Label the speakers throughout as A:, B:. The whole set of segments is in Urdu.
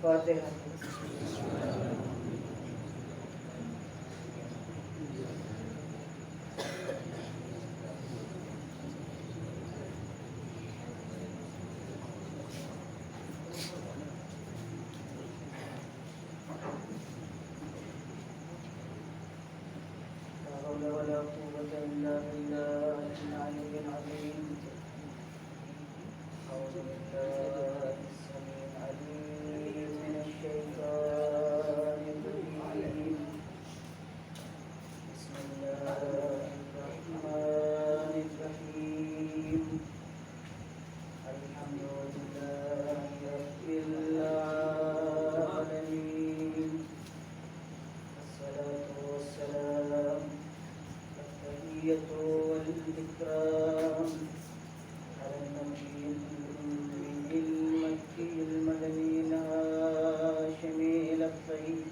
A: فاتحہ. ولا قوة إلا بالله العلي العظيم. أعوذ بالله السميع العليم من الشيطان الرجيم. بسم الله الرحمن الرحيم. الحمد لله رب العالمين. الصلاة والسلام والإكرام على النبي الأمي المكي المدني الهاشمي الطيب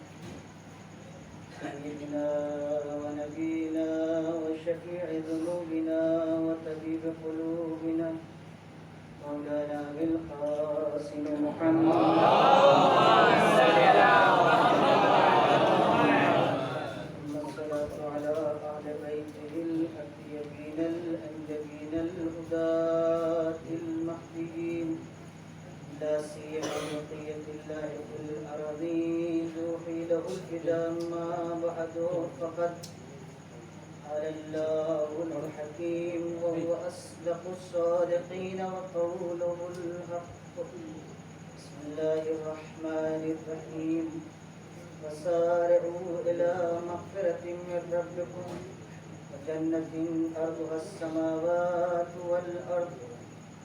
A: سيدنا ونبينا وشفيع ذنوبنا وطبيب قلوبنا مولانا بالقاسم محمد الهداة المهديين لا سيما بقية الله في الأرضين توحي له الفداء ما بعد فقد قال الله الحكيم وهو أصدق الصادقين وقوله الحق. بسم الله الرحمن الرحيم. وسارعوا إلى مغفرة من ربكم وجنة أرضها السماوات والأرض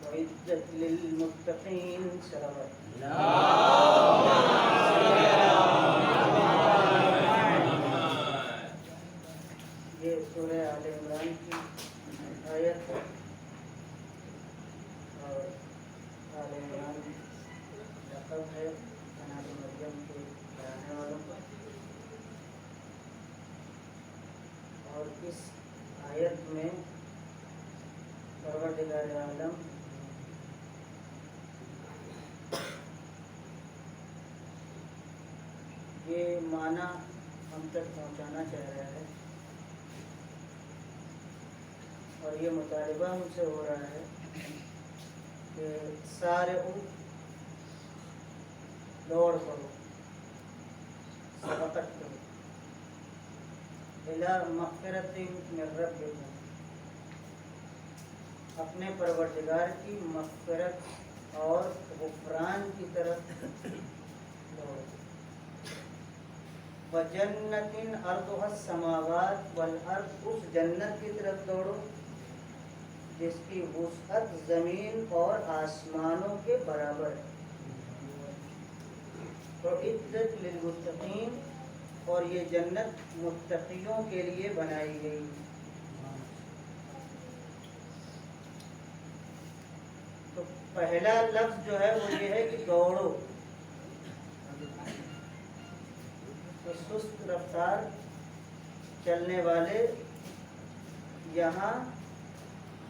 A: وعدت للمتقين. سلامات. یہ سورہ آل عمران کی آیت ہے اور آل عمران لقب ہے بنات مریم کے رہنے والوں کا. اور اس آیت میں پروردگار عالم یہ معنی ہم تک پہنچانا چاہ رہا ہے اور یہ مطالبہ ہم سے ہو رہا ہے کہ سارے دوڑ کرو، سبقت کرو الی مغفرۃ من ربکم، اپنے پروردگار کی مغفرت اور غفران کی طرف دوڑو. وجنۃ ارضها السماوات والارض، اس جنت کی طرف دوڑو جس کی وسعت زمین اور آسمانوں کے برابر ہے. وعدت للمتقین، اور یہ جنت متقیوں کے لیے بنائی گئی. تو پہلا لفظ جو ہے وہ یہ ہے کہ دوڑو. تو سست رفتار چلنے والے یہاں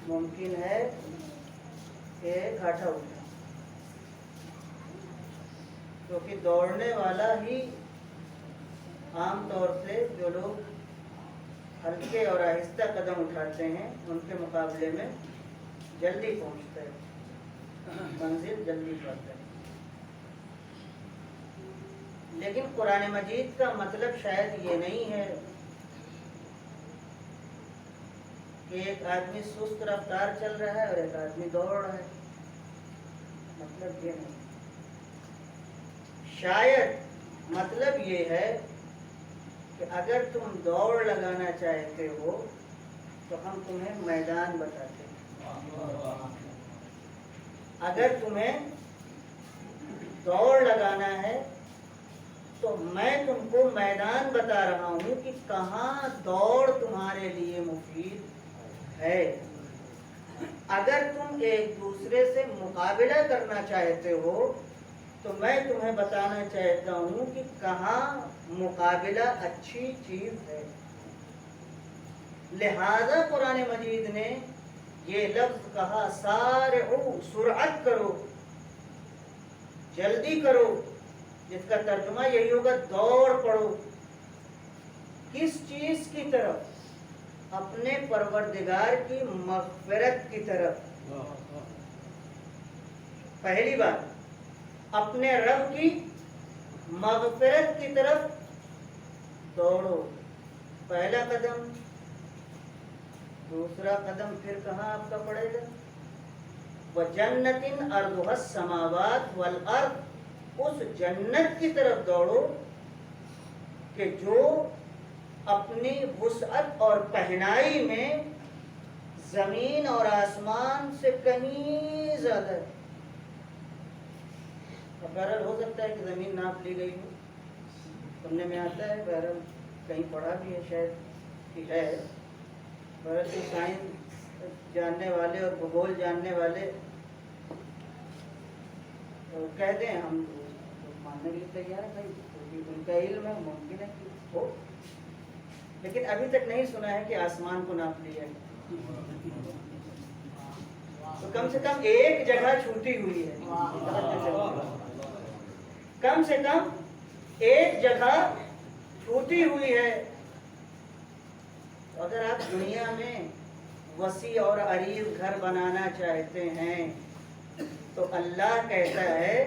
A: ممکن ہے کہ گھاٹا اٹھے، کیونکہ دوڑنے والا ہی عام طور سے جو لوگ ہلکے اور آہستہ قدم اٹھاتے ہیں ان کے مقابلے میں جلدی پہنچتا ہے، منزل جلدی پاتا ہے. لیکن قرآن مجید کا مطلب شاید یہ نہیں ہے کہ ایک آدمی سست رفتار چل رہا ہے اور ایک آدمی دوڑ رہا ہے. مطلب یہ نہیں. شاید مطلب یہ ہے کہ اگر تم دوڑ لگانا چاہتے ہو تو ہم تمہیں میدان بتاتے ہیں. اگر تمہیں دوڑ لگانا ہے تو میں تم کو میدان بتا رہا ہوں کہ کہاں دوڑ تمہارے لیے مفید ہے. اگر تم ایک دوسرے سے مقابلہ کرنا چاہتے ہو تو میں تمہیں بتانا چاہتا ہوں کہ کہاں مقابلہ اچھی چیز ہے. لہذا قرآن مجید نے یہ لفظ کہا سارعو، سرعت کرو، جلدی کرو جس کا ترجمہ یہی ہوگا دوڑ پڑو. کس چیز کی طرف؟ اپنے پروردگار کی مغفرت کی طرف. پہلی بات اپنے رب کی مغفرت کی طرف دوڑو، پہلا قدم. دوسرا قدم پھر کہاں آپ کا پڑے گا؟ وَجَنَّةٍ أَرْضُهَا السَّمَاوَاتُ وَالْأَرْضُ. اس جنت کی طرف دوڑو کہ جو اپنی وسعت اور پہنائی میں زمین اور آسمان سے کہیں زیادہ ہے. بہرحال ہو سکتا ہے کہ زمین ناپ لی گئی ہو، سننے میں آتا ہے، بہرحال کہیں پڑھا بھی ہے شاید کہ ہے. بہرحال سائنس جاننے والے اور بھگول جاننے والے کہتے ہیں، ہم ماننے کے لیے تیار ہیں بھائی، کیونکہ ان کا علم ہے، ممکن ہے کہ ہو، لیکن ابھی تک نہیں سنا ہے کہ آسمان کو ناپ لیا ہے. تو کم سے کم ایک جگہ چھوٹی ہوئی ہے، کم سے کم ایک جگہ چھوٹی ہوئی ہے. اگر آپ دنیا میں وسیع اور عریض گھر بنانا چاہتے ہیں تو اللہ کہتا ہے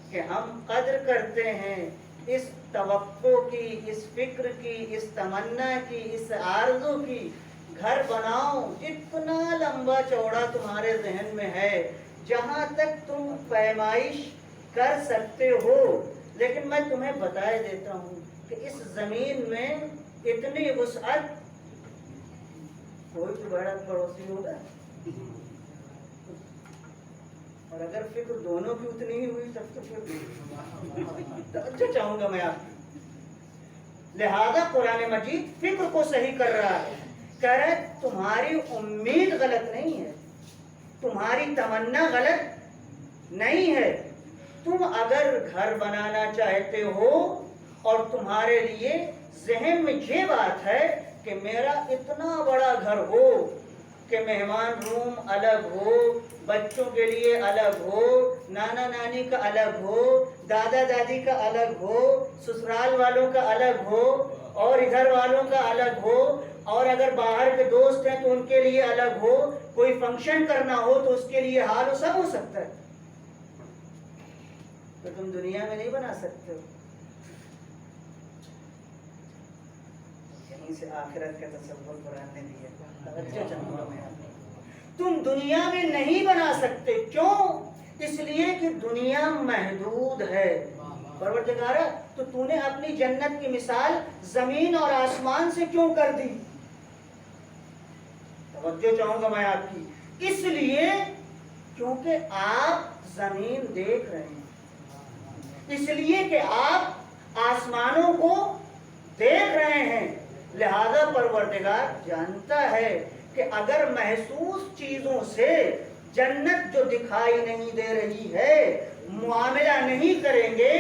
A: کہ ہم قدر کرتے ہیں اس توقع کی، اس فکر کی، اس تمنا کی، اس آرزو کی. گھر بناؤ جتنا لمبا چوڑا تمہارے ذہن میں ہے، جہاں تک تم پیمائش کر سکتے ہو. لیکن میں تمہیں بتائے دیتا ہوں کہ اس زمین میں اتنی وسعت کوئی تو بڑا پڑوسی ہوگا، اور اگر فکر دونوں کی اتنی ہی ہوئی تب تو پھر توجہ چاہوں گا میں آپ کی. لہذا قرآن مجید فکر کو صحیح کر رہا ہے، کہہ رہا ہے تمہاری امید غلط نہیں ہے، تمہاری تمنا غلط نہیں ہے. تم اگر گھر بنانا چاہتے ہو اور تمہارے لیے ذہن میں یہ بات ہے کہ میرا اتنا بڑا گھر ہو کہ مہمان روم الگ ہو، بچوں کے لیے الگ ہو، نانا نانی کا الگ ہو، دادا دادی کا الگ ہو، سسرال والوں کا الگ ہو، اور ادھر والوں کا الگ ہو، اور اگر باہر کے دوست ہیں تو ان کے لیے الگ ہو، کوئی فنکشن کرنا ہو تو اس کے لیے حال و سب ہو سکتا ہے. تو تم دنیا میں نہیں بنا سکتے ہو. یہیں سے آخرت کا تصور قرآن نے دیا. توجہ چاہوں گا میں. تم دنیا میں نہیں بنا سکتے. کیوں؟ اس لیے کہ دنیا محدود ہے. پروردگارا تو تو نے اپنی جنت کی مثال زمین اور آسمان سے کیوں کر دی؟ توجہ چاہوں گا میں آپ کی. اس لیے کیونکہ آپ زمین دیکھ رہے ہیں، اس لیے کہ آپ آسمانوں کو دیکھ رہے ہیں. لہذا پروردگار جانتا ہے کہ اگر محسوس چیزوں سے جنت جو دکھائی نہیں دے رہی ہے معاملہ نہیں کریں گے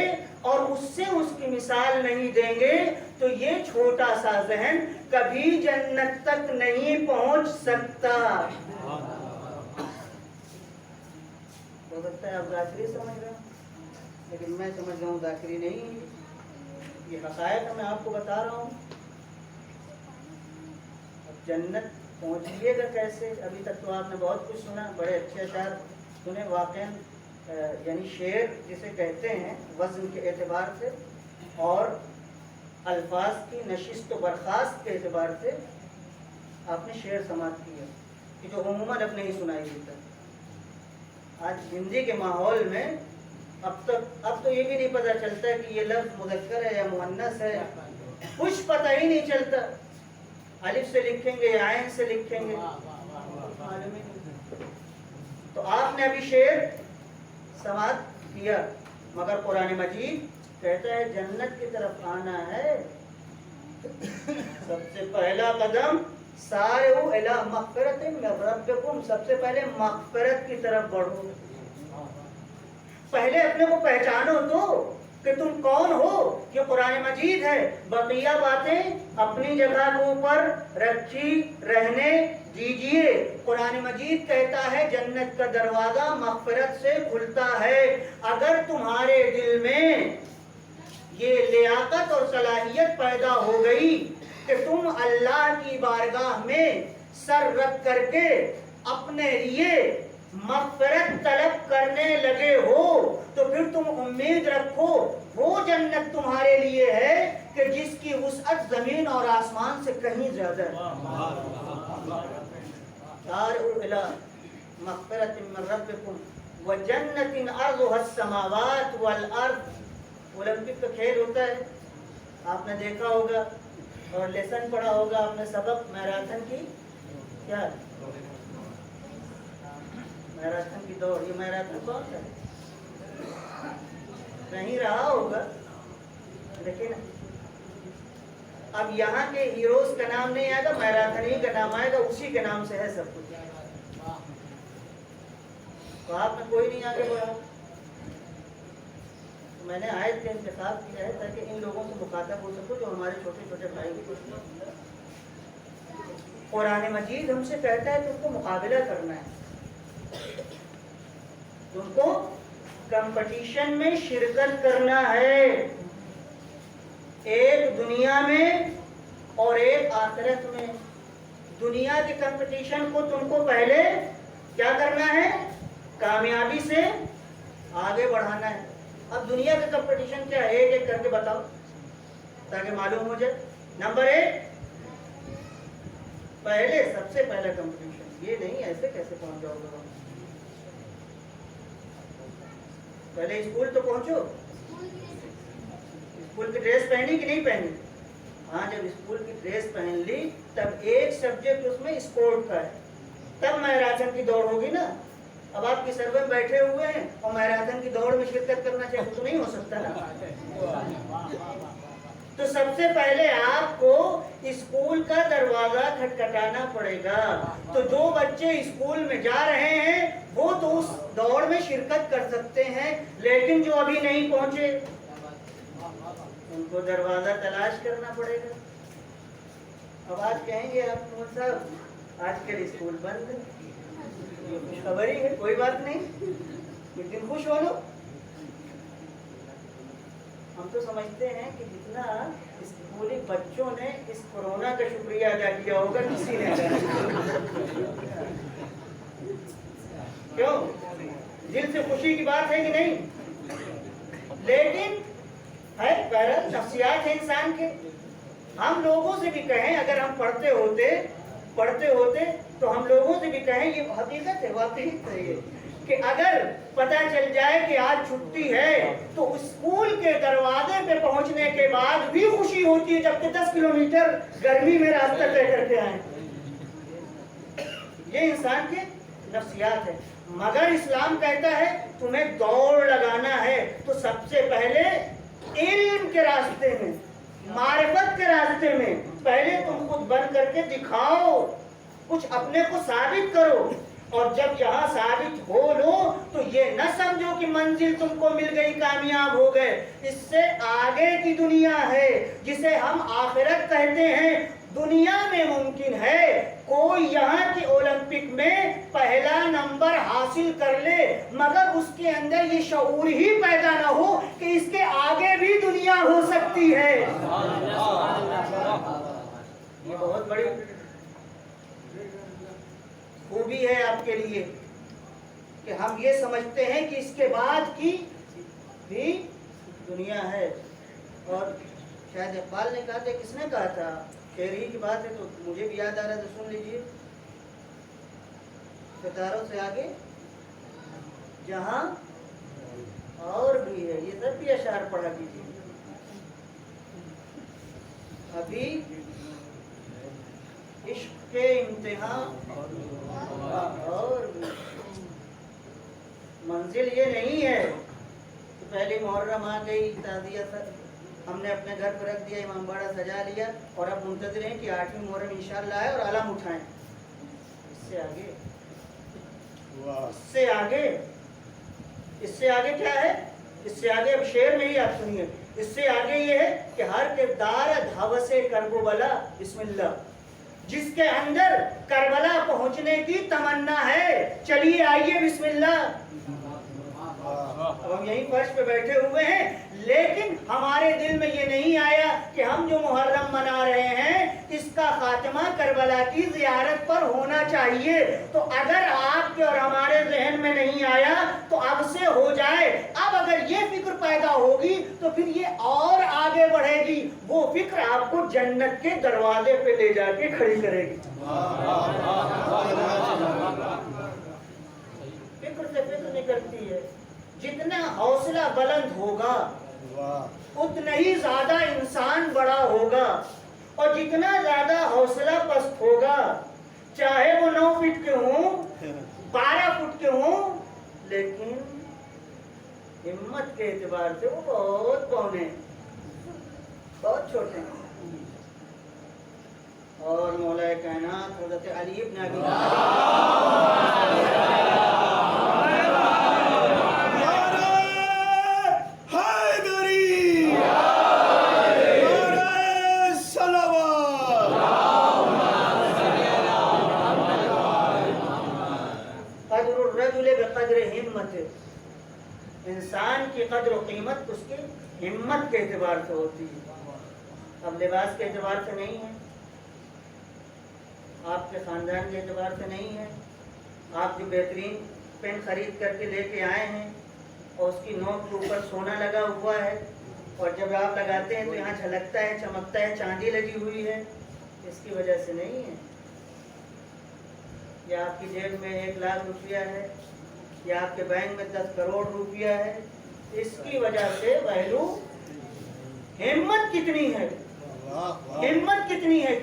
A: اور اس سے اس کی مثال نہیں دیں گے تو یہ چھوٹا سا ذہن کبھی جنت تک نہیں پہنچ سکتا. ہو سکتا ہے آپ ذاکری سمجھ رہے ہیں، لیکن میں سمجھ رہا ہوں ذاکری نہیں. یہ حقائق میں آپ کو بتا رہا ہوں. اب جنت پہنچیے گا کیسے؟ ابھی تک تو آپ نے بہت کچھ سنا، بڑے اچھے اشعار سنے. واقعاً یعنی شعر جسے کہتے ہیں وزن کے اعتبار سے اور الفاظ کی نشست و برخاست کے اعتبار سے آپ نے شعر سماعت کیا کہ جو عموماً اب نہیں سنائی دیتا. آج ہندی کے ماحول میں اب تو یہ بھی نہیں پتہ چلتا کہ یہ لفظ مذکر ہے یا مؤنث ہے، کچھ پتہ ہی نہیں چلتا. الف سے لکھیں گے یا عین سے لکھیں گے، معلوم ہی نہیں. تو آپ نے ابھی شعر سماعت کیا، مگر قرآن مجید کہتا ہے جنت کی طرف آنا ہے سب سے پہلا قدم سارعوا الی مغفرۃ من ربکم، سب سے پہلے مغفرت کی طرف بڑھو. پہلے اپنے کو پہچانو تو کہ تم کون ہو. یہ قرآن مجید ہے. بقیہ باتیں اپنی جگہ کے اوپر رکھی رہنے دیجئے. قرآن مجید کہتا ہے جنت کا دروازہ مغفرت سے کھلتا ہے. اگر تمہارے دل میں یہ لیاقت اور صلاحیت پیدا ہو گئی کہ تم اللہ کی بارگاہ میں سر رکھ کر کے اپنے لیے مغفرت طلب کرنے لگے ہو، تو پھر تم امید رکھو وہ جنت تمہارے لیے ہے کہ جس کی وسعت زمین اور آسمان سے کہیں زیادہ ہے۔ سارعوا الی مغفرۃ من ربکم وجنت عرضها السماوات والارض۔ اولمپک کا کھیل ہوتا ہے، آپ نے دیکھا ہوگا اور لیسن پڑھا ہوگا آپ نے سبق میراتھن کی، کیا میراتھن کی دوڑ، یہ میراتھن کون سا ہے؟ نہیں رہا ہوگا، لیکن اب یہاں کے ہیروز کا نام نہیں آئے گا، میراتھنی کا نام آئے گا، اسی کے نام سے ہے سب کچھ۔ تو آپ میں کوئی نہیں آگے بڑھا، تو میں نے آیت کا انتخاب کیا ہے تاکہ ان لوگوں سے مخاطب ہو سکو جو ہمارے چھوٹے چھوٹے بھائی بھی۔ قرآن مجید ہم سے کہتا ہے کہ تم کو مقابلہ کرنا ہے، تم کو کمپٹیشن میں شرکت کرنا ہے، ایک دنیا میں اور ایک آخرت میں۔ دنیا کے کمپٹیشن کو تم کو پہلے کیا کرنا ہے؟ کامیابی سے آگے بڑھانا ہے۔ اب دنیا کا کمپٹیشن کیا ہے، ایک ایک کر کے بتاؤ تاکہ معلوم ہو جائے۔ نمبر 1، پہلے سب سے پہلا کمپٹیشن یہ نہیں، ایسے کیسے پہنچ جاؤ گے؟ پہلے اسکول تو پہنچو، اسکول کی ڈریس پہنی کہ نہیں پہنی؟ ہاں، جب اسکول کی ڈریس پہن لی تب ایک سبجیکٹ اس میں اسپورٹ کا ہے، تب میراتھن کی دوڑ ہوگی نا۔ اب آپ کی سروے میں بیٹھے ہوئے ہیں اور میراتھن کی دوڑ میں شرکت کرنا چاہیے تو نہیں ہو سکتا نا۔ تو سب سے پہلے آپ کو اسکول کا دروازہ کھٹکھٹانا پڑے گا۔ تو جو بچے اسکول میں جا رہے ہیں وہ تو اس دوڑ میں شرکت کر سکتے ہیں، لیکن جو ابھی نہیں پہنچے ان کو دروازہ تلاش کرنا پڑے گا۔ اب آج کہیں گے آپ مولانا صاحب آج کل اسکول بند ہے، یہ خوشخبری ہے، کوئی بات نہیں، لیکن خوش ہو لو۔ ہم تو سمجھتے ہیں کہ جتنا اسکولی بچوں نے اس کورونا کا شکریہ ادا کیا ہوگا کسی نے کیوں؟ دل سے خوشی کی بات ہے کہ نہیں؟ لیکن ہے بہرحال نفسیات ہے انسان کے۔ ہم لوگوں سے بھی کہیں، اگر ہم پڑھتے ہوتے تو ہم لوگوں سے بھی کہیں، یہ حقیقت ہے، واقعی ہے کہ اگر پتہ چل جائے کہ آج چھٹی ہے تو اسکول کے دروازے پہ پہنچنے کے بعد بھی خوشی ہوتی ہے جبکہ 10 کلومیٹر گرمی میں راستہ طے کر کے آئیں۔ یہ انسان کے نفسیات ہے۔ مگر اسلام کہتا ہے تمہیں دوڑ لگانا ہے تو سب سے پہلے علم کے راستے میں، معرفت کے راستے میں پہلے تم خود بن کر کے دکھاؤ، کچھ اپنے کو ثابت کرو، اور جب یہاں ثابت ہو لو تو یہ نہ سمجھو کہ منزل تم کو مل گئی، کامیاب ہو گئے۔ اس سے آگے کی دنیا ہے جسے ہم آخرت کہتے ہیں۔ دنیا میں ممکن ہے کوئی یہاں کی اولمپک میں پہلا نمبر حاصل کر لے، مگر اس کے اندر یہ شعور ہی پیدا نہ ہو کہ اس کے آگے بھی دنیا ہو سکتی ہے۔ یہ بہت بڑی خوبی ہے آپ کے لیے کہ ہم یہ سمجھتے ہیں کہ اس کے بعد کی بھی دنیا ہے۔ اور شاید اقبال نے کہا تھا، کس نے کہا تھا، شعر ہی کی بات ہے تو مجھے بھی یاد آ رہا ہے تو سن لیجیے، ستاروں سے آگے جہاں اور بھی ہے۔ یہ سب بھی اشعار پڑھا کیجیے۔ ابھی عشق کے امتحان اور بھی، منزل یہ نہیں ہے کہ پہلی محرم آ گئی، تعزیہ ہم نے اپنے گھر پر رکھ دیا، امام باڑہ سجا لیا اور اب منتظر ہیں کہ 8ویں محرم انشاءاللہ آئے اور علم اٹھائیں۔ اس سے آگے اس سے آگے کیا ہے؟ اس سے آگے اب شعر میں ہی آپ سنیے، اس سے آگے یہ ہے کہ ہر کردار دھوس کرب و بلا بسم اللہ، جس کے اندر کربلا پہنچنے کی تمنا ہے، چلیے آئیے بسم اللہ۔ اب ہم یہیں فرش پہ بیٹھے ہوئے ہیں، لیکن ہمارے دل میں یہ نہیں آیا کہ ہم جو محرم منا رہے ہیں اس کا خاتمہ کربلا کی زیارت پر ہونا چاہیے۔ تو اگر آپ کے اور ہمارے ذہن میں نہیں آیا تو اب سے ہو جائے۔ اب اگر یہ فکر پیدا ہوگی تو پھر یہ اور آگے بڑھے گی، وہ فکر آپ کو جنت کے دروازے پہ لے جا کے کھڑی کرے گی۔ فکر سے فکر نکلتی ہے، جتنا حوصلہ بلند ہوگا اتنا ہی زیادہ انسان بڑا ہوگا، اور جتنا زیادہ حوصلہ پست ہوگا، چاہے وہ 9 فٹ کے ہوں 12 فٹ کے ہوں، لیکن ہمت کے اعتبار سے وہ بہت پونے بہت چھوٹے ہیں۔ اور مولا کائنات حضرت علی ابن ابی انسان کی قدر و قیمت اس کی ہمت کے اعتبار سے ہوتی ہے، اب لباس کے اعتبار سے نہیں ہے، آپ کے خاندان کے اعتبار سے نہیں ہے۔ آپ جو بہترین پین خرید کر کے لے کے آئے ہیں اور اس کی نوک کے اوپر سونا لگا ہوا ہے، اور جب آپ لگاتے ہیں تو یہاں جھلکتا ہے، چمکتا ہے، چاندی لگی ہوئی ہے، اس کی وجہ سے نہیں ہے۔ یا آپ کی جیب میں 1 لاکھ روپیہ ہے، یا آپ کے بینک میں 10 کروڑ روپیہ ہے، اس کی وجہ سے ویلو ہمت کتنی ہے، ہمت کتنی ہے۔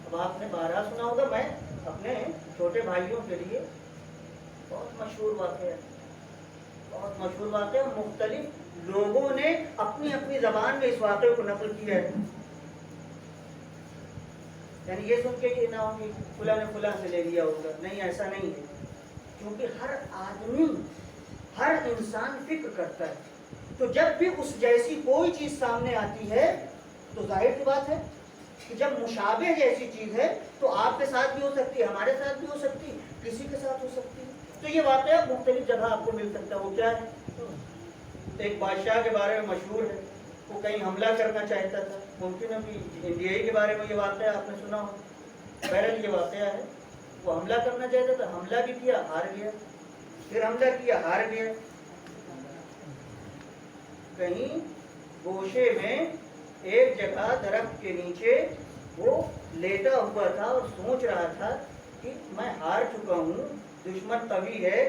A: اب آپ نے 12 سنا ہوگا، میں اپنے چھوٹے بھائیوں کے لیے بہت مشہور واقعہ ہے، بہت مشہور واقعہ، مختلف لوگوں نے اپنی اپنی زبان میں اس واقعے کو نقل کیا ہے۔ یعنی یہ سن کے یہ نہ ہو کہ فلاں نے فلاں سے لے لیا ہوگا، نہیں، ایسا نہیں ہے، کیونکہ ہر آدمی، ہر انسان فکر کرتا ہے، تو جب بھی اس جیسی کوئی چیز سامنے آتی ہے تو ظاہر سی بات ہے کہ جب مشابہ جیسی چیز ہے تو آپ کے ساتھ بھی ہو سکتی ہے، ہمارے ساتھ بھی ہو سکتی ہے، کسی کے ساتھ ہو سکتی ہے۔ تو یہ واقعہ مختلف جگہ آپ کو مل سکتا ہے۔ وہ کیا ہے؟ ایک بادشاہ کے بارے میں مشہور ہے، وہ کہیں حملہ کرنا چاہتا تھا، ممکن ہے کہ انڈیائی کے بارے میں یہ واقعہ آپ نے سنا ہو، بہرحال یہ واقعہ ہے، وہ حملہ کرنا چاہتا تھا، حملہ بھی کیا، ہار گیا، پھر حملہ کیا، ہار گیا۔ کہیں گوشے میں ایک جگہ درخت کے نیچے وہ لیٹا ہوا تھا اور سوچ رہا تھا کہ میں ہار چکا ہوں، دشمن قوی ہے،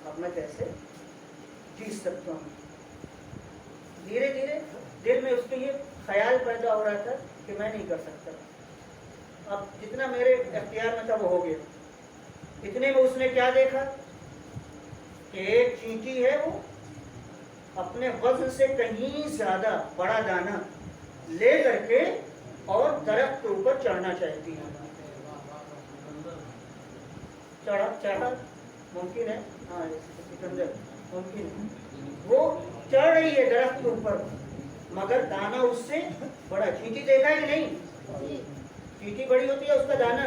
A: اب میں کیسے جیت سکتا ہوں۔ دھیرے دھیرے دل میں اس کے یہ خیال پیدا ہو رہا تھا کہ میں نہیں کر سکتا، اب جتنا میرے اختیار میں تھا وہ ہو گیا۔ اتنے میں اس نے کیا دیکھا کہ ایک چینٹی ہے، وہ اپنے وزن سے کہیں زیادہ بڑا دانہ لے کر کے اور درخت کے اوپر چڑھنا چاہتی ہے۔ چڑھا ممکن ہے، ہاں سکندر ممکن ہے، وہ چڑھ رہی ہے درخت کے اوپر، مگر دانہ اس سے بڑا۔ چینٹی دیکھا ہے کہ نہیں؟ چینٹی بڑی ہوتی ہے، اس کا دانہ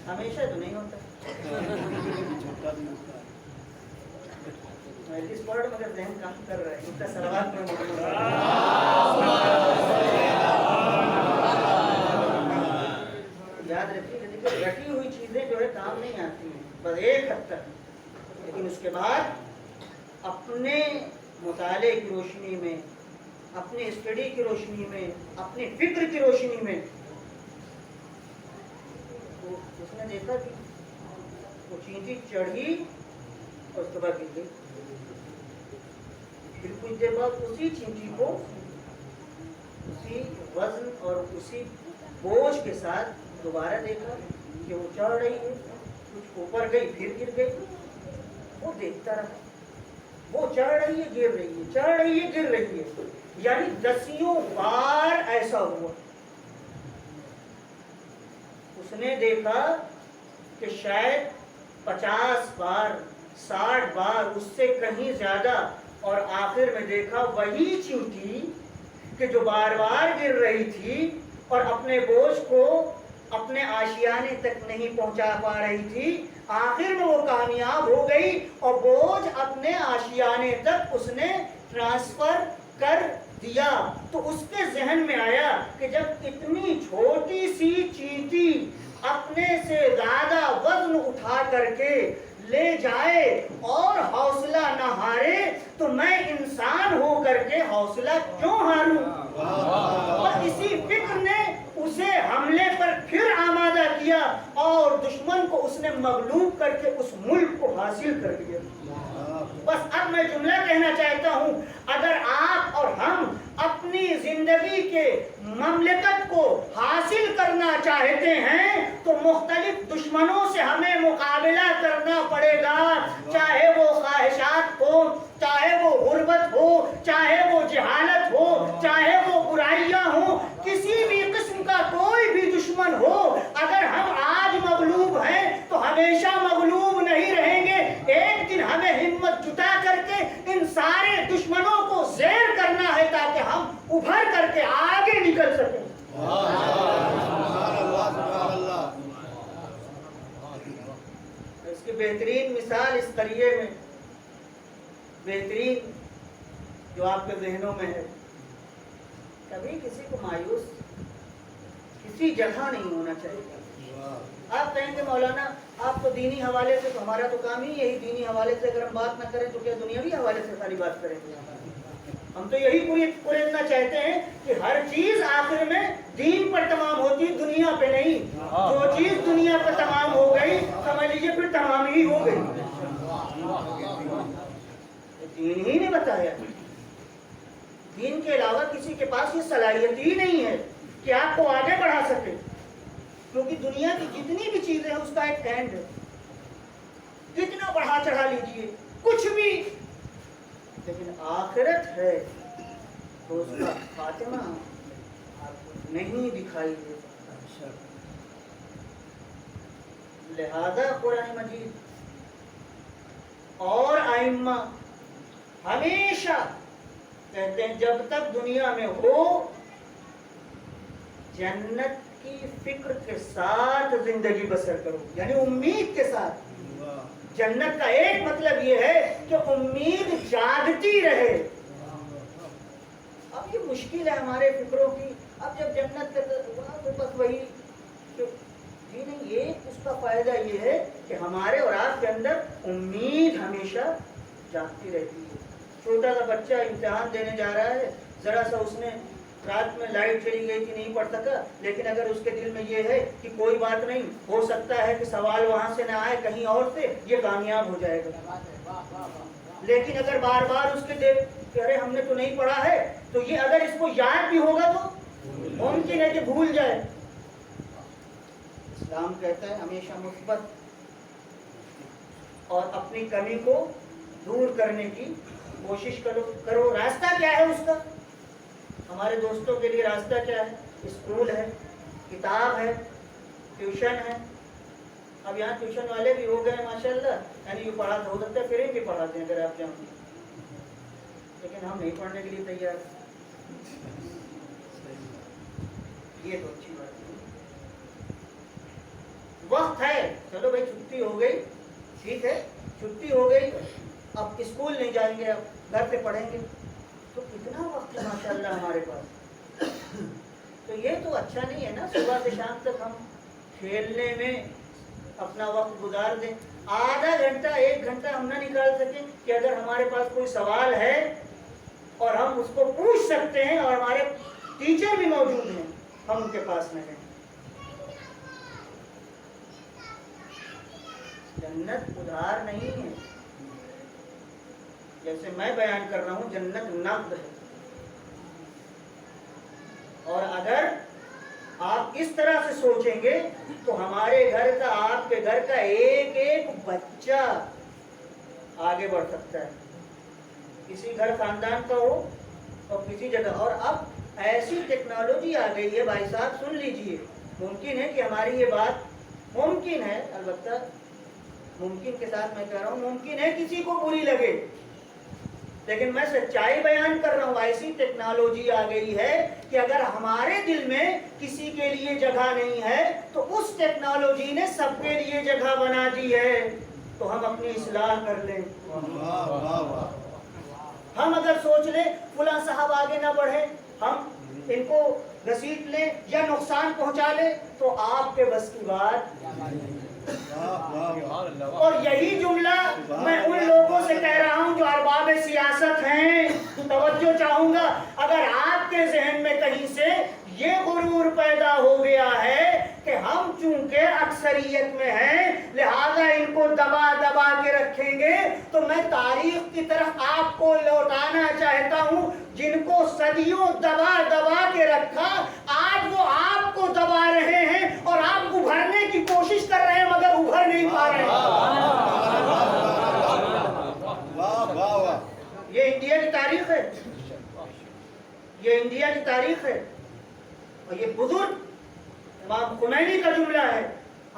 A: ہمیشہ تو نہیں ہوتا۔ اس پارٹ میں اگر ذہن کام کر رہا ہے، اس کا سلوات میں یاد رکھیے، دیکھیے رٹی ہوئی چیزیں جو ہے کام نہیں آتی ہیں، بس ایک حد تک، لیکن اس کے بعد اپنے مطالعے کی روشنی میں، اپنے اسٹڈی کی روشنی میں، اپنے فکر کی روشنی میں، تو اس نے دیکھا کہ وہ چینٹی چڑھی اور اس کے بعد گر گئی۔ پھر کچھ دیر بعد اسی چینٹی کو اسی وزن اور اسی بوجھ کے ساتھ دوبارہ دیکھا کہ وہ چڑھ رہی ہے، کچھ اوپر گئی پھر گر گئی۔ وہ دیکھتا رہا، وہ چڑھ رہی ہے گر رہی ہے، چڑھ رہی ہے گر رہی ہے، یعنی 10 بار ایسا ہوا۔ اس نے دیکھا کہ شاید 50 بار 60 بار، اس سے کہیں زیادہ، اور آخر میں دیکھا وہی چینٹی کہ جو بار بار گر رہی تھی اور اپنے بوجھ کو اپنے آشیانے تک نہیں پہنچا پا رہی تھی، آخر میں وہ کامیاب ہو گئی اور بوجھ اپنے آشیانے تک اس نے ٹرانسفر کر دیا۔ تو اس کے ذہن میں آیا کہ جب اتنی چھوٹی سی چیٹی اپنے سے زیادہ وزن اٹھا کر کے لے جائے اور حوصلہ نہ ہارے تو میں انسان ہو کر کے حوصلہ کیوں ہاروں؟ اور اسی فکر نے اسے حملے پر پھر آمادہ کیا اور دشمن کو اس نے مغلوب کر کے اس ملک کو حاصل کر لیا۔ بس اب میں جملہ کہنا چاہتا ہوں، اگر آپ اور ہم اپنی زندگی کے مملکت کو حاصل کرنا چاہتے ہیں تو مختلف دشمنوں سے ہمیں مقابلہ کرنا پڑے گا، چاہے وہ خواہشات ہو، چاہے وہ غربت ہو، چاہے وہ جہالت ہو، چاہے وہ برائیاں ہوں، کسی بھی قسم کا کوئی بھی دشمن ہو، اگر ہم آج مغلوب ہیں تو ہمیشہ مغلوب نہیں رہیں گے۔ ایک دن ہمیں ہمت جٹا کر کے ان سارے دشمنوں کو زیر کرنا ہے تاکہ ہم ابھر کر کے آگے نکل سکیں۔ اس کی بہترین مثال اس قریے میں، بہترین جو آپ کے ذہنوں میں ہے، کبھی کسی کو مایوس کسی جگہ نہیں ہونا چاہیے۔ آپ کہیں گے مولانا آپ تو دینی حوالے سے، تو ہمارا تو کام ہی یہی دینی حوالے سے اگر ہم بات نہ کریں تو کیا دنیاوی حوالے سے ساری بات کریں گے؟ ہم تو یہی پوریدنا چاہتے ہیں کہ ہر چیز آخر میں دین پر تمام ہوتی، دنیا پہ نہیں۔ جو چیز دنیا پہ تمام ہو گئی سمجھ لیجیے پھر تمام ہی ہو گئی۔ دین ہی نے بتایا، دین کے علاوہ کسی کے پاس یہ صلاحیت ہی نہیں ہے کہ آپ کو آگے بڑھا سکے، کیونکہ دنیا کی جتنی بھی چیزیں ہیں اس کا ایک اینڈ ہے، کتنا بڑھا چڑھا لیجئے کچھ بھی، لیکن آخرت ہے تو اس کا خاتمہ آپ کو نہیں دکھائی دیتا۔ لہذا قرآن مجید اور ائمہ ہمیشہ کہتے ہیں جب تک دنیا میں ہو جنت کی فکر کے ساتھ زندگی بسر کرو، یعنی امید کے ساتھ۔ جنت کا ایک مطلب یہ ہے کہ امید جاگتی رہے۔ اب یہ مشکل ہے ہمارے فکروں کی، اب جب جنت کا بس وہی جی نہیں، یہ اس کا فائدہ یہ ہے کہ ہمارے اور آپ کے اندر امید ہمیشہ جاگتی رہتی ہے۔ چھوٹا سا بچہ امتحان دینے جا رہا ہے، ذرا سا اس نے رات میں لائٹ چلی گئی کہ نہیں پڑھ سکا، لیکن اگر اس کے دل میں یہ ہے کہ کوئی بات نہیں، ہو سکتا ہے کہ سوال وہاں سے نہ آئے کہیں اور سے، یہ کامیاب ہو جائے گا۔ لیکن اگر بار بار اس کے دل کہ ارے ہم نے تو نہیں پڑھا ہے، تو یہ اگر اس کو یاد بھی ہوگا تو ممکن ہے کہ بھول جائے۔ اسلام کہتا ہے ہمیشہ مثبت اور اپنی کمی کو دور کرنے کی کوشش کرو۔ راستہ کیا ہے اس کا؟ ہمارے دوستوں کے لیے راستہ کیا ہے؟ اسکول ہے، کتاب ہے، ٹیوشن ہے۔ اب یہاں ٹیوشن والے بھی ہو گئے ماشاءاللہ، یعنی یہ پڑھاتے ہو سکتا ہے پھر بھی پڑھاتے ہیں اگر آپ جانتے ہیں، لیکن ہم نہیں پڑھنے کے لیے تیار۔ یہ تو اچھی بات ہے، وقت ہے، چلو بھائی چھٹی ہو گئی، ٹھیک ہے چھٹی ہو گئی، اب اسکول نہیں جائیں گے، اب گھر سے پڑھیں گے، تو کتنا وقت ہے ماشاءاللہ ہمارے پاس۔ تو یہ تو اچھا نہیں ہے نا صبح سے شام تک ہم کھیلنے میں اپنا وقت گزار دیں، آدھا گھنٹہ ایک گھنٹہ ہم نہ نکال سکیں کہ اگر ہمارے پاس کوئی سوال ہے اور ہم اس کو پوچھ سکتے ہیں اور ہمارے ٹیچر بھی موجود ہیں، ہم ان کے پاس نہ گئے۔ جنت ادھار نہیں ہے، جیسے میں بیان کر رہا ہوں جنت نقد ہے، اور اگر آپ اس طرح سے سوچیں گے تو ہمارے گھر کا، آپ کے گھر کا ایک ایک بچہ آگے بڑھ سکتا ہے، کسی گھر خاندان کا ہو اور کسی جگہ۔ اور اب ایسی ٹیکنالوجی آ گئی ہے بھائی صاحب، سن لیجئے، ممکن ہے کہ ہماری یہ بات، ممکن ہے البتہ ممکن کے ساتھ میں کہہ رہا ہوں، ممکن ہے کسی کو بری لگے، لیکن میں سچائی بیان کر رہا ہوں. ایسی ٹیکنالوجی آ گئی ہے کہ اگر ہمارے دل میں کسی کے لیے جگہ نہیں ہے تو اس ٹیکنالوجی نے سب کے لیے جگہ بنا دی ہے. تو ہم اپنی اصلاح کر لیں. ہم اگر سوچ لیں فلاں صاحب آگے نہ بڑھے, ہم ان کو گھسیٹ لیں یا نقصان پہنچا لیں, تو آپ کے بس کی بات. اور یہی جملہ میں ان لوگوں سے کہہ رہا ہوں جو ارباب سیاست ہیں. توجہ چاہوں گا, اگر آپ کے ذہن میں کہیں سے یہ غرور پیدا ہو گیا ہے کہ ہم چونکہ اکثریت میں ہیں لہذا ان کو دبا دبا کے رکھیں گے, تو میں تاریخ کی طرف آپ کو لوٹانا چاہتا ہوں. جن کو صدیوں دبا دبا کے رکھا, آج وہ آپ کو دبا رہے ہیں اور آپ ابھرنے کی کوشش کر رہے ہیں مگر ابھر نہیں پا رہے ہیں. یہ انڈیا کی تاریخ ہے, یہ انڈیا کی تاریخ ہے. اور یہ بزرگ امام خمینی کا جملہ ہے.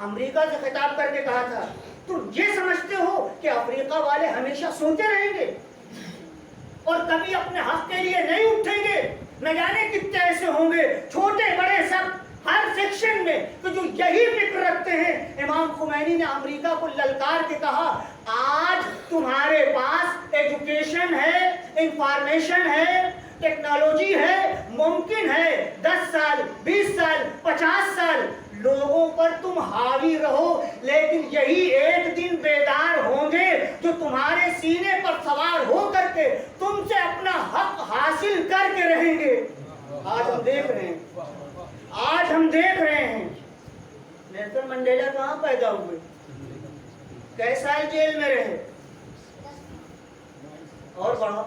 A: امریکہ سے خطاب کر کے کہا تھا, تم یہ سمجھتے ہو کہ افریقہ والے ہمیشہ سوتے رہیں گے اور کبھی اپنے حق کے لیے نہیں اٹھیں گے؟ نہ جانے کتنے ایسے ہوں گے چھوٹے بڑے سب ہر سیکشن میں تو جو یہی فکر رکھتے ہیں. امام خمینی نے امریکہ کو للکار کے کہا, آج تمہارے پاس ایجوکیشن ہے, انفارمیشن ہے, ٹیکنالوجی ہے, ممکن ہے 10 سال 20 سال 50 سال لوگوں پر تم حاوی رہو, لیکن یہی ایک دن بیدار ہوں گے جو تمہارے سینے پر سوار ہو کر کے تم سے اپنا حق حاصل کر کے رہیں گے. آج ہم دیکھ رہے ہیں, آج ہم دیکھ رہے ہیں نیلسن منڈیلا کہاں پیدا ہوئے, کئی سال جیل میں رہے, اور بڑھا,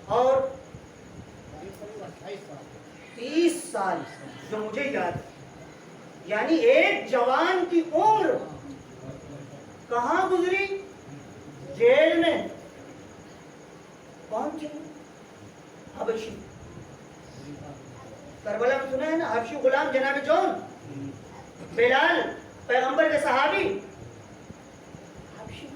A: اور 30 سال جو مجھے یاد ہے, یعنی ایک جوان کی عمر کہاں گزری؟ جیل میں. کون تھی؟ حبشی. کربلا میں سنا ہے نا, حبشی غلام جناب جون بلال پیغمبر کے صحابی. حبشی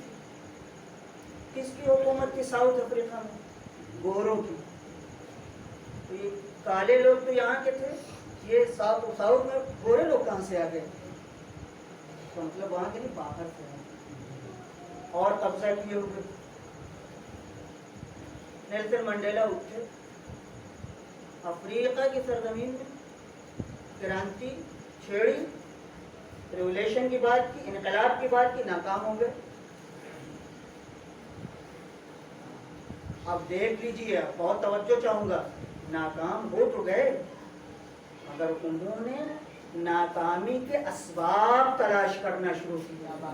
A: کس کی حکومت تھی ساؤتھ افریقہ میں؟ گوروں کی. تو یہ کالے لوگ تو یہاں کے تھے, یہ ساؤتھ میں گورے لوگ کہاں سے آ گئے؟ تو مطلب وہاں کے نہیں, باہر سے اور قبضہ کیے ہوئے. نیلسن منڈیلا اٹھے, افریقہ کی سرزمین میں کرانتی چھیڑی, ریولیشن کی بات کی, انقلاب کی بات کی, ناکام ہو گئے. اب دیکھ لیجیے, بہت توجہ چاہوں گا, ناکام ہو تو گئے مگر انہوں نے ناکامی کے اسباب تلاش کرنا شروع کیا.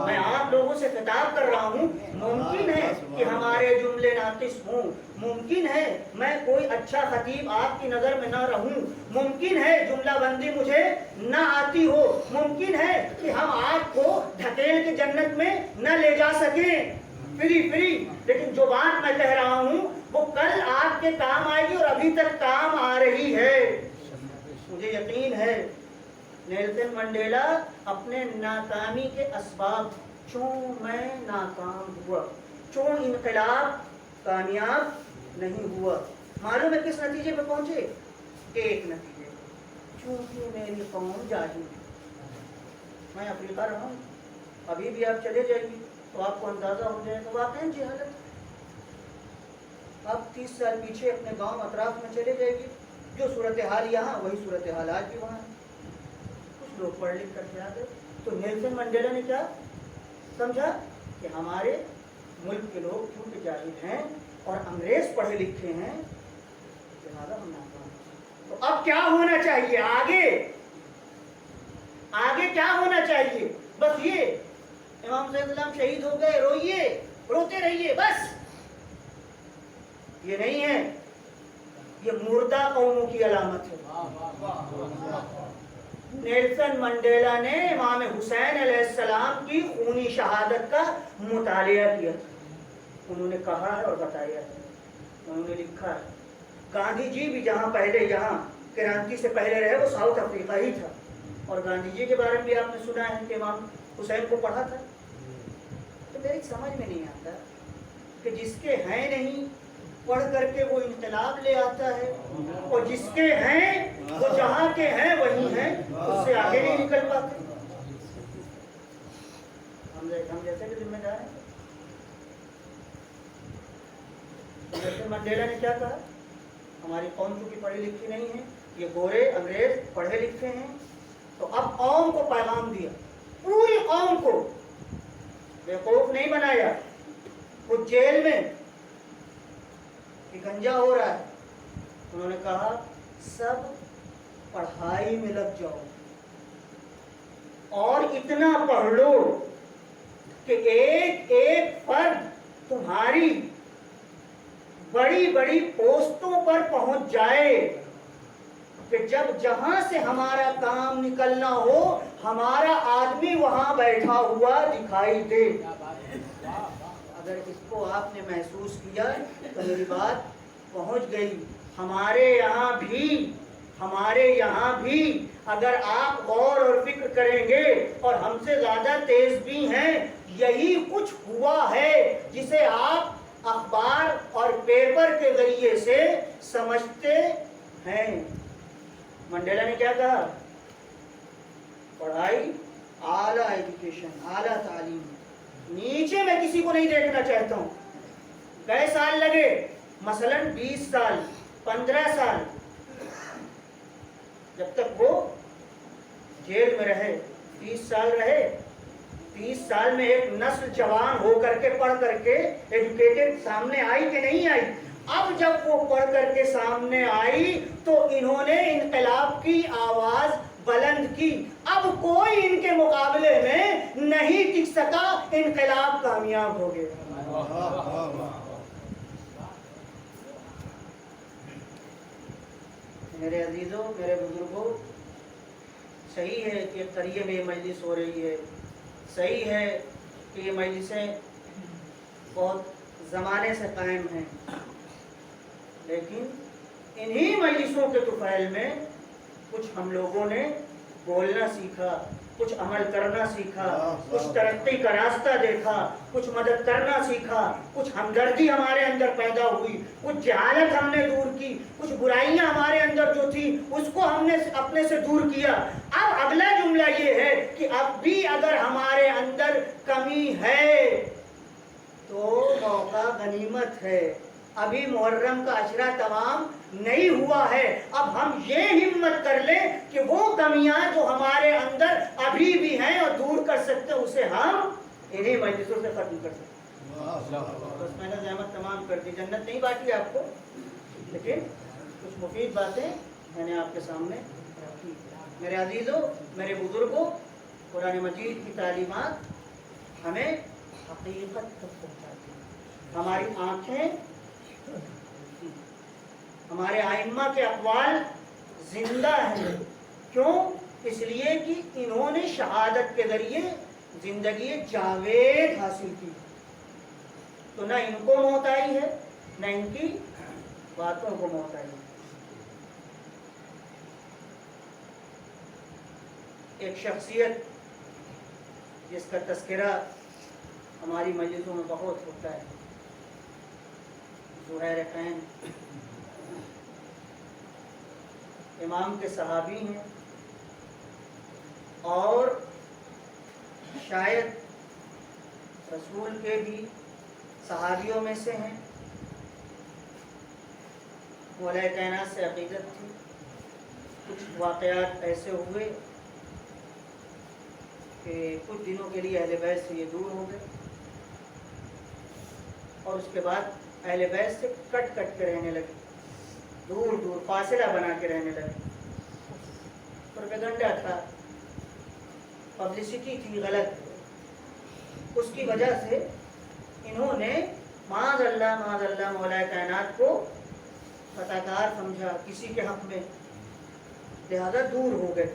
A: میں آپ لوگوں سے خطاب کر رہا ہوں, ممکن ہے کہ ہمارے جملے ناقص ہوں, ممکن ہے میں کوئی اچھا خطیب آپ کی نظر میں نہ رہوں, ممکن ہے جملہ بندی مجھے نہ آتی ہو, ممکن ہے کہ ہم آپ کو ڈھکیل کے جنت میں نہ لے جا سکیں فری, لیکن جو بات میں کہہ رہا ہوں وہ کل آپ کے کام آئے گی اور ابھی تک کام آ رہی ہے. مجھے یقین ہے نیلسن منڈیلا اپنے ناکامی کے اسباب, چوں میں ناکام ہوا, چوں انقلاب کامیاب نہیں ہوا, معلوم ہے کس نتیجے پہ پہنچے؟ ایک نتیجے, چونکہ میری قوم جاہل ہے. میں افریقہ رہا ہوں, ابھی بھی آپ چلے جائیے تو آپ کو اندازہ ہو جائے گا واقعی جہالت. آپ 30 سال پیچھے اپنے گاؤں اطراف میں چلے جائیے, جو صورتحال یہاں وہی صورتحال آج بھی وہاں ہے. کچھ لوگ پڑھ لکھ کر کے آ گئے. تو نیلسن منڈیلا نے کیا سمجھا کہ ہمارے ملک کے لوگ کیونکہ جاہل ہیں اور انگریز پڑھے لکھے ہیں, لہٰذا ہم ناکام. تو اب کیا ہونا چاہیے آگے؟ آگے کیا ہونا چاہیے؟ بس یہ امام صلی اللہ علیہ وسلم شہید ہو گئے, روئیے, روتے رہیے, بس یہ نہیں ہے. یہ مردہ قوموں کی علامت ہے. نیلسن منڈیلا نے امام حسین علیہ السلام کی خونی شہادت کا مطالعہ کیا. انہوں نے کہا ہے اور بتایا ہے, انہوں نے لکھا ہے. گاندھی جی بھی جہاں پہلے یہاں کرانتی سے پہلے رہے وہ ساؤتھ افریقہ ہی تھا, اور گاندھی جی کے بارے میں بھی آپ نے سنا ہے کہ امام حسین کو پڑھا تھا. تو میری سمجھ میں نہیں آتا کہ جس کے ہیں نہیں پڑھ کر کے وہ انقلاب لے آتا ہے، اور جس کے ہیں وہ جہاں کے ہیں وہی ہیں، اس سے آگے نہیں نکل پاتے۔ ہم جیسے بھی ذمہ دار ہیں۔ جیسے منڈیلا نے کیا کہا، ہماری قوم چونکہ پڑھی لکھی نہیں ہے، یہ گورے انگریز پڑھے لکھے ہیں، تو اب قوم کو پیغام دیا، پوری قوم کو بیوقوف نہیں بنایا۔ وہ جیل میں گنجا ہو رہا ہے، انہوں نے کہا سب پڑھائی میں لگ جاؤ اور اتنا پڑھ لو کہ ایک ایک فرد تمہاری بڑی بڑی پوسٹوں پر پہنچ جائے، کہ جب جہاں سے ہمارا کام نکلنا ہو ہمارا آدمی وہاں بیٹھا ہوا دکھائی دے۔ اگر اس کو آپ نے محسوس کیا تو میری بات پہنچ گئی۔ ہمارے یہاں بھی اگر آپ غور اور فکر کریں گے، اور ہم سے زیادہ تیز بھی ہیں، یہی کچھ ہوا ہے جسے آپ اخبار اور پیپر کے ذریعے سے سمجھتے ہیں۔ منڈیلا نے کیا کہا؟ پڑھائی، اعلیٰ ایجوکیشن، اعلیٰ تعلیم، نیچے میں کسی کو نہیں دیکھنا چاہتا ہوں۔ کئی سال لگے؟ مثلاً 20 سال، 15 سال، جب تک وہ جیل میں رہے۔ 30 سال رہے، 30 سال میں ایک نسل جوان ہو کر کے پڑھ کر کے ایجوکیٹڈ سامنے آئی کہ نہیں آئی؟ اب جب وہ پڑھ کر کے سامنے آئی تو انہوں نے انقلاب کی آواز بلند کی۔ اب کوئی ان کے مقابلے میں نہیں ٹک سکا، انقلاب کامیاب ہو گیا۔ میرے عزیزوں، میرے بزرگوں، صحیح ہے کہ قریے میں یہ مجلس ہو رہی ہے، صحیح ہے کہ یہ مجلسیں بہت زمانے سے قائم ہیں، لیکن انہی مجلسوں کے طفیل میں کچھ ہم لوگوں نے بولنا سیکھا، کچھ عمل کرنا سیکھا، کچھ ترقی کا راستہ دیکھا، کچھ مدد کرنا سیکھا، کچھ ہمدردی ہمارے اندر پیدا ہوئی، کچھ جہالت ہم نے دور کی، کچھ برائیاں ہمارے اندر جو تھی اس کو ہم نے اپنے سے دور کیا۔ اب اگلا جملہ یہ ہے کہ اب بھی اگر ہمارے اندر کمی ہے تو موقع غنیمت ہے۔ ابھی محرم کا عشرہ تمام نہیں ہوا ہے، اب ہم یہ ہمت کر لیں کہ وہ کمیاں جو ہمارے اندر ابھی بھی ہیں اور دور کر سکتے ہیں اسے ہم انہیں مجلسوں سے ختم کر سکتے ہیں۔ بس میں نے زحمت تمام کر دی، جنت نہیں بانٹی آپ کو، لیکن کچھ مفید باتیں میں نے آپ کے سامنے رکھی۔ میرے عزیزوں، میرے بزرگوں، قرآن مجید کی تعلیمات ہمیں حقیقت تک پہنچاتی ہیں۔ ہماری آنکھیں، ہمارے ائمہ کے اقوال زندہ ہیں، کیوں؟ اس لیے کہ انہوں نے شہادت کے ذریعے زندگی جاوید حاصل کی، تو نہ ان کو موت آئی ہے نہ ان کی باتوں کو موت آئی ہے۔ ایک شخصیت جس کا تذکرہ ہماری مجلسوں میں بہت ہوتا ہے، زہیر خین، امام کے صحابی ہیں اور شاید رسول کے بھی صحابیوں میں سے ہیں۔ مولا کائنات سے عقیدت تھی۔ کچھ واقعات ایسے ہوئے کہ کچھ دنوں کے لیے اہل بیت سے یہ دور ہو گئے، اور اس کے بعد اہل بیت سے کٹ کٹ کے رہنے لگے، دور دور فاصلہ بنا کے رہنے لگے۔ پروپیگنڈا تھا، پبلسٹی تھی غلط، اس کی وجہ سے انہوں نے معاذ اللہ مولا کائنات کو خطا کار سمجھا کسی کے حق میں، لہذا دور ہو گئے۔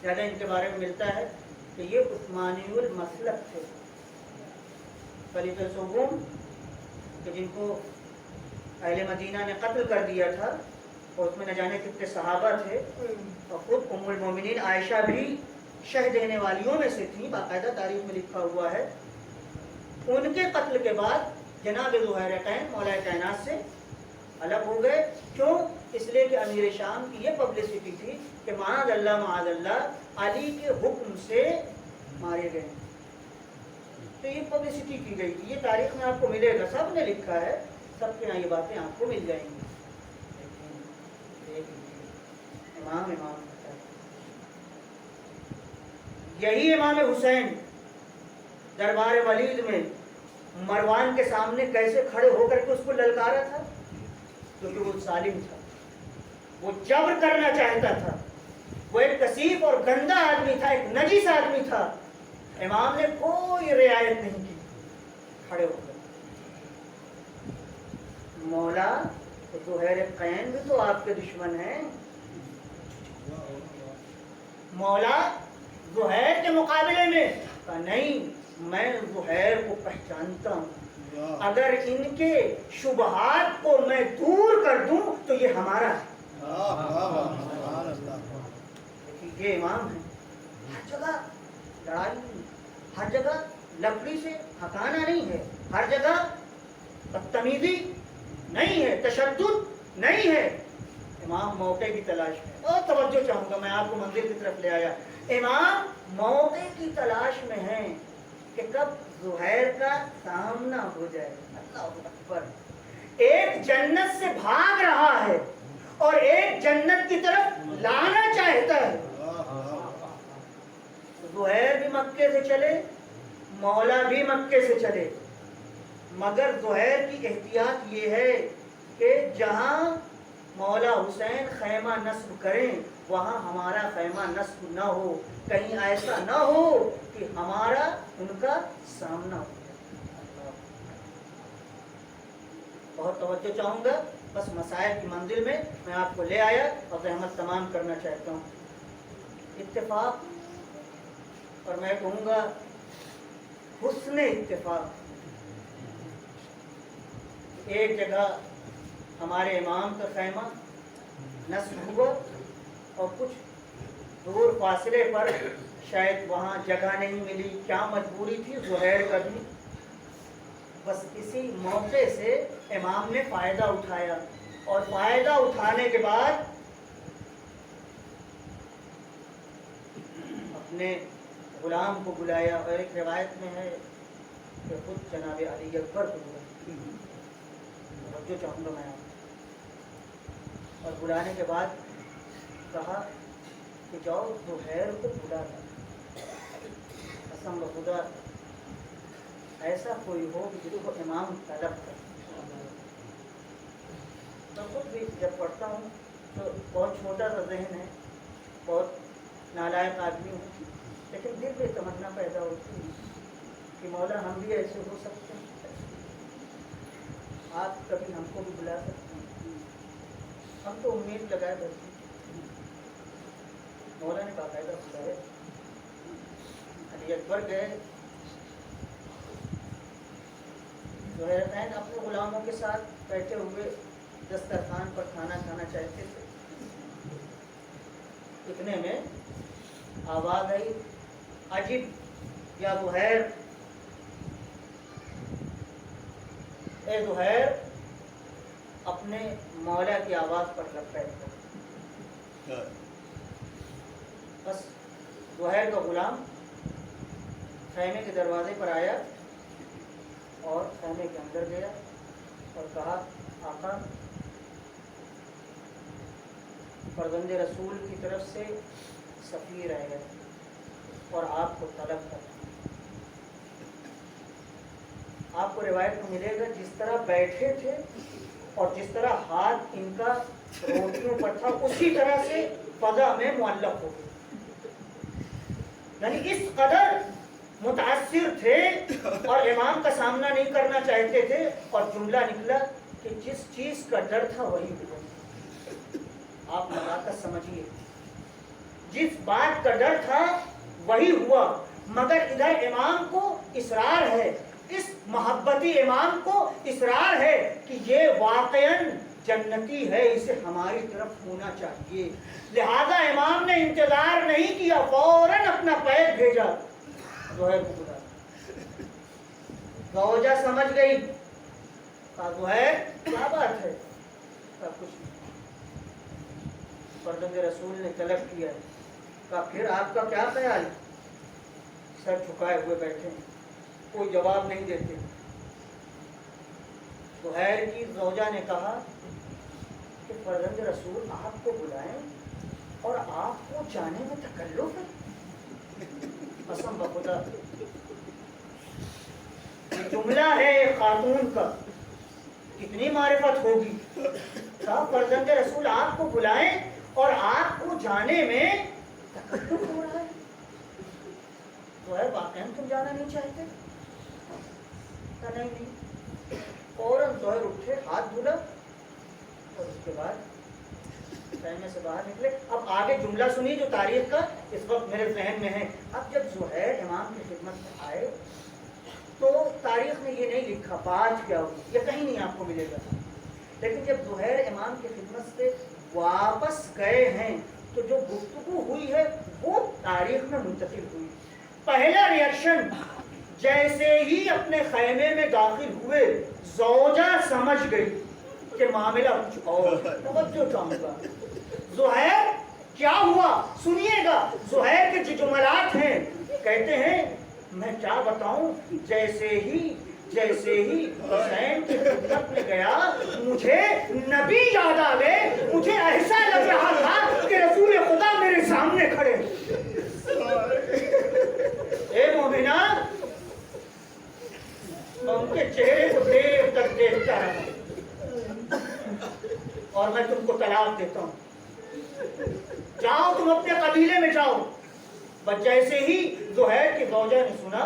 A: زیادہ ان کے بارے میں ملتا ہے کہ یہ عثمانی المسلک تھے، خلیفہ سوم کہ جن کو اہل مدینہ نے قتل کر دیا تھا، اور اس میں نہ جانے کتنے صحابہ تھے، اور خود ام المومنین عائشہ بھی شہ دینے والیوں میں سے تھیں، باقاعدہ تاریخ میں لکھا ہوا ہے۔ ان کے قتل کے بعد جناب ذوالحیرین مولا کائنات سے الگ ہو گئے. کیوں؟ اس لیے کہ امیر شام کی یہ پبلسٹی تھی کہ معاذ اللہ علی کے حکم سے مارے گئے. تو یہ پبلسٹی کی گئی تھی. یہ تاریخ میں آپ کو ملے گا, سب نے لکھا ہے, سب کے یہاں یہ باتیں آپ کو مل جائیں گی. امام یہی امام حسین دربار ولید میں مروان کے سامنے کیسے کھڑے ہو کر کے اس کو للکارا تھا, کیونکہ وہ ظالم تھا, وہ جبر کرنا چاہتا تھا, وہ ایک کثیف اور گندا آدمی تھا, ایک نجس آدمی تھا. امام نے کوئی رعایت نہیں کی, کھڑے ہو کر. مولا ذوالحیرین بھی تو آپ کے دشمن ہیں. مولا زہیر کے مقابلے میں کہا نہیں, میں زہیر کو پہچانتا ہوں, اگر ان کے شبہات کو میں دور کر دوں تو یہ ہمارا ہے. یہ امام ہے. ہر جگہ لڑائی نہیں, ہر جگہ لکڑی سے ہکانا نہیں ہے, ہر جگہ بدتمیزی نہیں ہے, تشدد نہیں ہے. امام موقع کی تلاش میں, اور توجہ چاہوں گا, میں آپ کو منزل کی طرف لے آیا. امام موقع کی تلاش میں ہیں کہ کب زہیر کا سامنا ہو جائے. اللہ اکبر. ایک جنت سے بھاگ رہا ہے اور ایک جنت کی طرف لانا چاہتا ہے. زہیر بھی مکے سے چلے, مولا بھی مکے سے چلے, مگر زہیر کی احتیاط یہ ہے کہ جہاں مولا حسین خیمہ نصب کریں وہاں ہمارا خیمہ نصب نہ ہو, کہیں ایسا نہ ہو کہ ہمارا ان کا سامنا ہو جائے. بہت توجہ چاہوں گا, بس مسائل کی منزل میں میں آپ کو لے آیا اور رحمت تمام کرنا چاہتا ہوں. اتفاق, اور میں کہوں گا حسن اتفاق. ایک جگہ ہمارے امام کا خیمہ نصب ہوا اور کچھ دور فاصلے پر شاید وہاں جگہ نہیں ملی, کیا مجبوری تھی زہیر کا بھی. بس اسی موقع سے امام نے فائدہ اٹھایا, اور فائدہ اٹھانے کے بعد اپنے غلام کو بلایا, اور ایک روایت میں ہے کہ خود جناب علی اکبر کو بلایا. جو چاہوں گا میں آپ, اور بلانے کے بعد کہا کہ جاؤ زہیر کو بلا لا. قسم بخدا ایسا کوئی ہو کہ جس کو امام طلب کرے. میں خود بھی جب پڑھتا ہوں تو بہت چھوٹا سا ذہن ہے, بہت نالائق آدمی ہوں, لیکن دل میں تمنا پیدا ہوتی ہے کہ مولا ہم بھی ایسے ہو سکتے ہیں, آپ کبھی ہم کو بھی بلا سکتے ہیں. ہم تو امید لگائے بیٹھے. مولا نے باقاعدہ بلایا, علی اکبر گئے. زہیر اپنے غلاموں کے ساتھ بیٹھے ہوئے دسترخوان پر کھانا کھانا چاہتے تھے. اتنے میں آواز آئی, عجیب یا زہیر, اے زہیر, اپنے مولا کی آواز پر لبیک کر. بس زہیر کا غلام خیمے کے دروازے پر آیا اور خیمے کے اندر گیا اور کہا, آقا, فرزند رسول کی طرف سے سفیر آئے اور آپ کو طلب کر. آپ کو روایت میں ملے گا جس طرح بیٹھے تھے اور جس طرح ہاتھ ان کا روٹیوں پر تھا اسی طرح سے فضا میں معلق ہو گئے. یعنی اس قدر متاثر تھے اور امام کا سامنا نہیں کرنا چاہتے تھے, اور جملہ نکلا کہ جس چیز کا ڈر تھا وہی ہوا. آپ نزاکت سمجھیے, جس بات کا ڈر تھا وہی ہوا. مگر ادھر امام کو اصرار ہے, اس محبتی امام کو اصرار ہے کہ یہ واقعاً جنتی ہے, اسے ہماری طرف ہونا چاہیے. لہذا امام نے انتظار نہیں کیا, فوراً اپنا پیر بھیجا زہیر کو بلا. زوجہ سمجھ گئی، کہا زہیر کیا بات ہے؟ کہا کچھ نہیں۔ فرزند رسول نے طلب کیا، کہا پھر آپ کا کیا خیال؟ سر جھکائے ہوئے بیٹھے ہیں، کوئی جواب نہیں دیتے۔ زہیر کی زوجہ نے کہا کہ فرزند رسول آپ کو بلائیں اور آپ کو جانے میں تکلف ہے؟ قسم بخدا یہ جملہ ہے ایک خاتون کا، کتنی معرفت ہوگی۔ کہا فرزند رسول آپ کو بلائیں اور آپ کو جانے میں تکلف ہو رہا ہے، تو ہے واقعا تم جانا نہیں چاہتے؟ کہا نہیں۔ فوراً زہیر اٹھے، ہاتھ دھلا اور اس کے بعد خیمے سے باہر نکلے۔ اب آگے جملہ سنیے جو تاریخ کا اس وقت میرے ذہن میں ہے۔ اب جب زہیر امام کی خدمت میں آئے تو تاریخ نے یہ نہیں لکھا بات کیا ہوئی، یہ کہیں نہیں آپ کو ملے گا، لیکن جب زہیر امام کی خدمت سے واپس گئے ہیں تو جو گفتگو ہوئی ہے وہ تاریخ میں منتقل ہوئی۔ پہلا ریاکشن، جیسے ہی اپنے خیمے میں داخل ہوئے زوجہ سمجھ گئی کہ معاملہ کچھ اور، توجہ چاہوں گا۔ زہیر کیا ہوا سنیے گا، زہیر کے جو جملات ہیں، کہتے ہیں میں کیا بتاؤں، جیسے ہی حسین کی خدمت میں گیا مجھے نبی یاد آ گئے، مجھے ایسا لگ رہا تھا کہ رسول خدا میرے سامنے کھڑے۔ اے مومنہ، میں ان کے چہرے کو دیر تک دیکھتا رہا اور میں تم کو طلاق دیتا ہوں، جاؤ تم اپنے قبیلے میں جاؤ۔ بس جیسے ہی زہیر کی زوجہ نے سنا،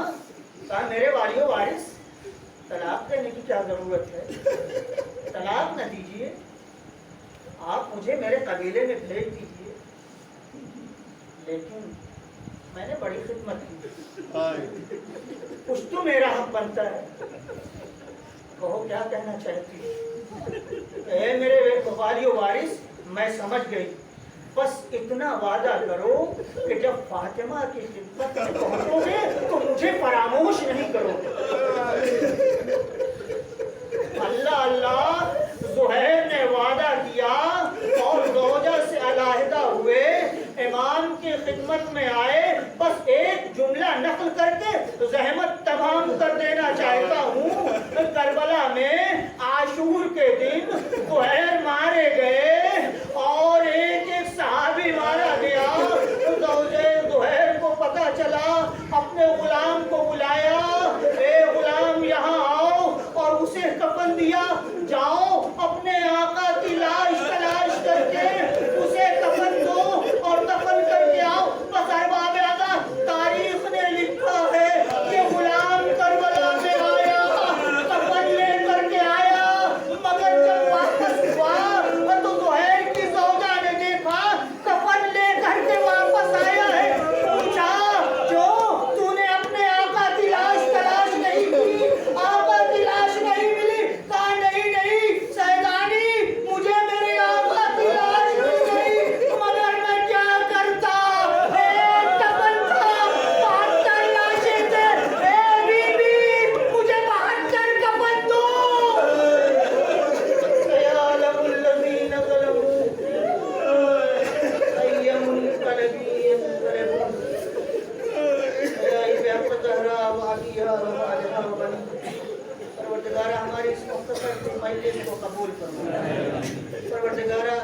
A: کہا میرے والی و وارث، طلاق دینے کی کیا ضرورت ہے؟ طلاق نہ دیجیے، آپ مجھے میرے قبیلے میں بھیج دیجیے، لیکن میں نے بڑی خدمت کی، کچھ تو میرا حق بنتا ہے، کہو کیا کہنا چاہتی؟ اے میرے والی و وارث، میں سمجھ گئی، بس اتنا وعدہ کرو کہ جب فاطمہ کی خدمت میں پہنچو گے تو مجھے فراموش نہیں کرو۔ اللہ اللہ، زہیر نے وعدہ کیا اور زوجہ سے علیحدہ ہوئے، امام کی خدمت میں آئے۔ بس ایک جملہ نقل کر کے زحمت تمام کر دینا چاہتا ہوں۔ کربلا میں عاشور کے دن زہیر مارے گئے اور ایک صحابی مارا گیا۔ زہیر کو پتا چلا، اپنے غلام کو بلایا، اے غلام یہاں آؤ، اور اسے کفن دیا، جاؤ اپنے آقا کی لاش تلاش کر کے اسے کفن دو اور دفن کر کے آؤ۔ بس احباب آقا، تاریخ نے لکھا ہے کہ غلام کربلا میں آیا، کفن لے کر کے آیا، مگر جب واپس ہوا تو زہیر کی زوجہ نے دیکھا کفن لے کر کے واپس آیا ہے۔ پوچھا جو تو نے اپنے آقا کی لاش تلاش نہیں کی، آقا کی لاش نہیں ملی؟ کہا نہیں سیدانی، مجھے میرے آقا کی لاش مل گئی، مگر میں کیا کرتا، ایک کفن تھا، 72 لاشیں تھے، اے بی بی مجھے 72 کفن دو۔ سیعلم الذین ظلموا ای منقلب ینقلبون۔ الہی بحق زہرا و ابیہا و بعدہا و بنیہا، پروردگارہ ہماری اس مختصر سی مجلس کو قبول فرما۔ پروردگارہ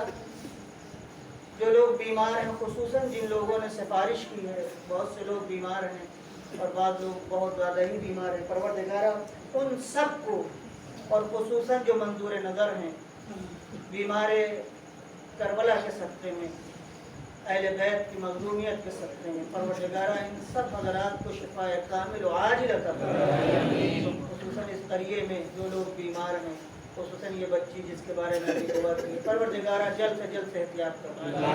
A: جو لوگ بیمار ہیں، خصوصاً جن لوگوں نے سفارش کی ہے، بہت سے لوگ بیمار ہیں اور بعض لوگ بہت زیادہ ہی بیمار ہیں، پروردگارہ ان سب کو، اور خصوصاً جو منظور نظر ہیں، بیمار کربلا کے صدقے میں، اہل بیت کی مظلومیت کے صدقے میں، پروردگارہ ان سب حضرات کو شفاء کامل و عاجل عطا فرما۔ خصوصاً اس قریے میں جو لوگ بیمار ہیں، خصوصاً یہ بچی جس کے بارے میں بھی دعا کی، پروردگارہ جلد سے جلد صحتیاب فرما۔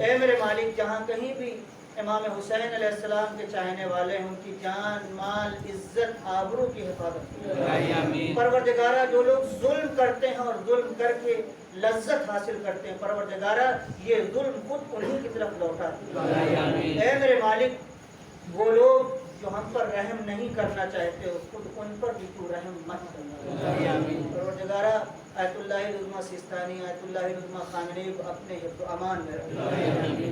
A: اے میرے مالک، جہاں کہیں بھی امام حسین علیہ السلام کے چاہنے والے ہیں، ان کی جان، مال، عزت، آبرو کی حفاظت فرما۔ پروردگارہ جو لوگ ظلم کرتے ہیں اور ظلم کر کے لذت حاصل کرتے ہیں، پروردگارہ یہ ظلم خود انہی کی طرف لوٹا۔ اے میرے مالک، وہ لوگ جو ہم پر رحم نہیں کرنا چاہتے ہو خود ان پر بھی تو رحم مت کرنا. پروردگارہ آیت اللہ العظمیٰ سیستانی، آیت اللہ العظمیٰ خانقیب اپنے حفظ و امان میں رکھو.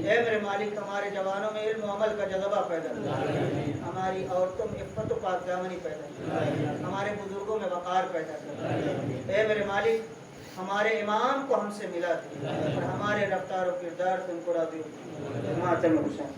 A: اے میرے مالک ہمارے جوانوں میں علم و عمل کا جذبہ پیدا کر، ہماری عورتوں میں عفت و پاک دامنی پیدا کر، ہمارے بزرگوں میں وقار پیدا کر. اے میرے مالک ہمارے امام کو ہم سے ملا دے اور ہمارے رفتار و کردار سے ان کو راضی ہو. ماتم حسین.